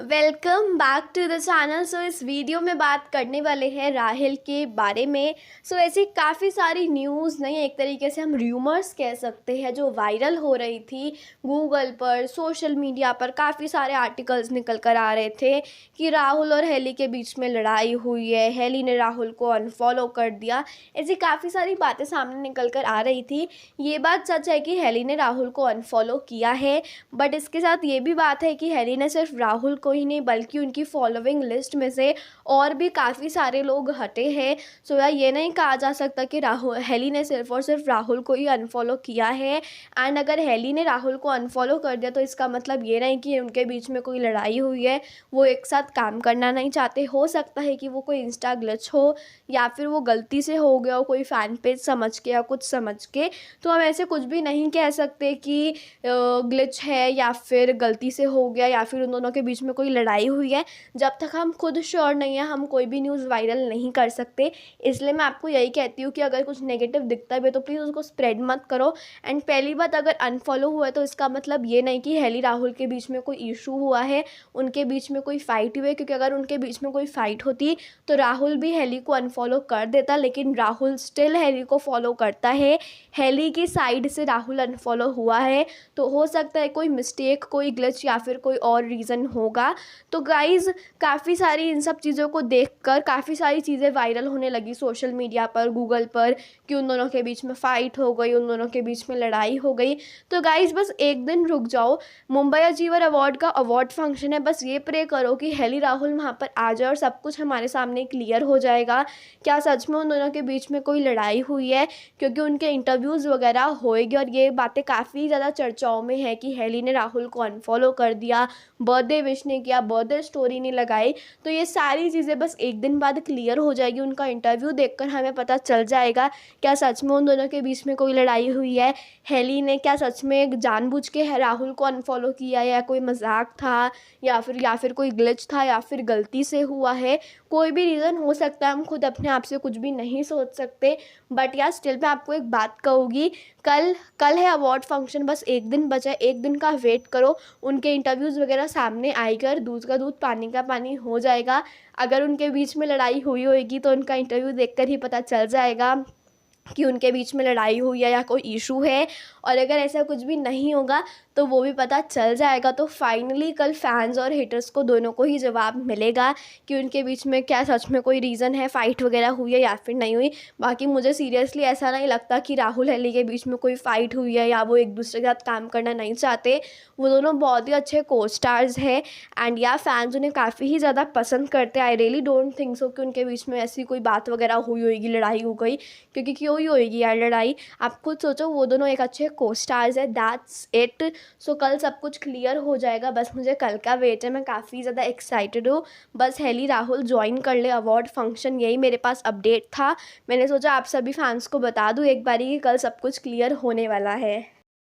Welcome back to the channel. इस video में बात करने वाले हैं राहुल के बारे में। ऐसी काफ़ी सारी न्यूज़ नहीं, एक तरीके से हम र्यूमर्स कह सकते हैं, जो वायरल हो रही थी गूगल पर, सोशल मीडिया पर। काफ़ी सारे आर्टिकल्स निकल कर आ रहे थे कि राहुल और हेली के बीच में लड़ाई हुई है, हेली ने राहुल को अनफॉलो कर दिया। ऐसी काफ़ी सारी बातें सामने निकल कर आ रही थी। ये बात सच है कि हेली ने राहुल को अनफॉलो किया है, बट इसके साथ ये भी बात है कि हेली ने सिर्फ राहुल को ही नहीं बल्कि उनकी फॉलोइंग लिस्ट में से और भी काफ़ी सारे लोग हटे हैं। यार ये नहीं कहा जा सकता कि हेली ने सिर्फ और सिर्फ राहुल को ही अनफॉलो किया है। एंड अगर हेली ने राहुल को अनफॉलो कर दिया तो इसका मतलब ये नहीं कि उनके बीच में कोई लड़ाई हुई है, वो एक साथ काम करना नहीं चाहते। हो सकता है कि वो कोई इंस्टा ग्लिच हो या फिर वो गलती से हो गया हो, कोई फ़ैन पेज समझ के या कुछ समझ के। तो हम ऐसे कुछ भी नहीं कह सकते कि ग्लिच है या फिर गलती से हो गया या फिर उन दोनों के बीच में कोई लड़ाई हुई है। जब तक हम खुद श्योर नहीं है, हम कोई भी न्यूज़ वायरल नहीं कर सकते। इसलिए मैं आपको यही कहती हूँ कि अगर कुछ नेगेटिव दिखता है तो प्लीज़ उसको स्प्रेड मत करो। एंड पहली बात, अगर अनफॉलो हुआ है तो इसका मतलब ये नहीं कि हेली राहुल के बीच में कोई इशू हुआ है, उनके बीच में कोई फ़ाइट हुई है। क्योंकि अगर उनके बीच में कोई फ़ाइट होती तो राहुल भी हेली को अनफॉलो कर देता, लेकिन राहुल स्टिल हेली को फॉलो करता है। हेली की साइड से राहुल अनफॉलो हुआ है, तो हो सकता है कोई मिस्टेक, कोई ग्लिच या फिर कोई और रीज़न होगा। तो गाइज़, काफ़ी सारी इन सब चीज़ों को देखकर काफ़ी सारी चीज़ें वायरल होने लगी सोशल मीडिया पर, गूगल पर, कि उन दोनों के बीच में फ़ाइट हो गई, उन दोनों के बीच में लड़ाई हो गई। तो गाइज़ बस एक दिन रुक जाओ, मुंबई अचीवर अवार्ड का अवार्ड फंक्शन है, बस ये प्रे करो कि हेली राहुल वहाँ पर आ जाए और सब कुछ हमारे सामने क्लियर हो जाएगा। क्या सच में उन दोनों के बीच में कोई लड़ाई हुई है? क्योंकि उनके इंटरव्यूज़ वगैरह होएगी और ये बातें काफ़ी ज़्यादा चर्चाओं में है कि हेली ने राहुल को अनफॉलो कर दिया, बर्थडे विश नहीं किया, बर्थडे स्टोरी नहीं लगाई। तो ये सारी चीज़ें बस एक दिन बाद क्लियर हो जाएगी। उनका इंटरव्यू देखकर हमें पता चल जाएगा क्या सच में उन दोनों के बीच में कोई लड़ाई हुई है, हेली ने क्या सच में जानबूझ के राहुल को अनफॉलो किया या कोई मजाक था या फिर कोई ग्लिच था या फिर गलती से हुआ है। कोई भी रीज़न हो सकता है, हम खुद अपने आप से कुछ भी नहीं सोच सकते। बट यार स्टिल मैं आपको एक बात कहूँगी, कल है अवार्ड फंक्शन, बस एक दिन बचा है, एक दिन का वेट करो। उनके इंटरव्यूज़ वगैरह सामने आएकर दूध का दूध पानी का पानी हो जाएगा। अगर उनके बीच में लड़ाई हुई होगी तो उनका इंटरव्यू देखकर ही पता चल जाएगा कि उनके बीच में लड़ाई हुई है या कोई इशू है। और अगर ऐसा कुछ भी नहीं होगा तो वो भी पता चल जाएगा। तो फाइनली कल फैंस और हेटर्स को दोनों को ही जवाब मिलेगा कि उनके बीच में क्या सच में कोई रीज़न है, फ़ाइट वगैरह हुई है या फिर नहीं हुई। बाकी मुझे सीरियसली ऐसा नहीं लगता कि राहुल हेली के बीच में कोई फ़ाइट हुई है या वो एक दूसरे के साथ काम करना नहीं चाहते। वो दोनों बहुत ही अच्छे को स्टार्स हैं एंड या फैंस उन्हें काफ़ी ही ज़्यादा पसंद करते हैं। I really don't think so कि उनके बीच में ऐसी कोई बात वगैरह हुई होगी, लड़ाई हो गई, क्योंकि क्यों ही होएगी यार लड़ाई। आप खुद सोचो, वो दोनों एक अच्छे को स्टार्स है, दैट्स इट। कल सब कुछ क्लियर हो जाएगा, बस मुझे कल का वेट है। मैं काफ़ी ज़्यादा एक्साइटेड हूँ। बस हेली राहुल ज्वाइन कर ले अवार्ड फंक्शन, यही मेरे पास अपडेट था। मैंने सोचा आप सभी फैंस को बता दूँ एक बारी कि कल सब कुछ क्लियर होने वाला है।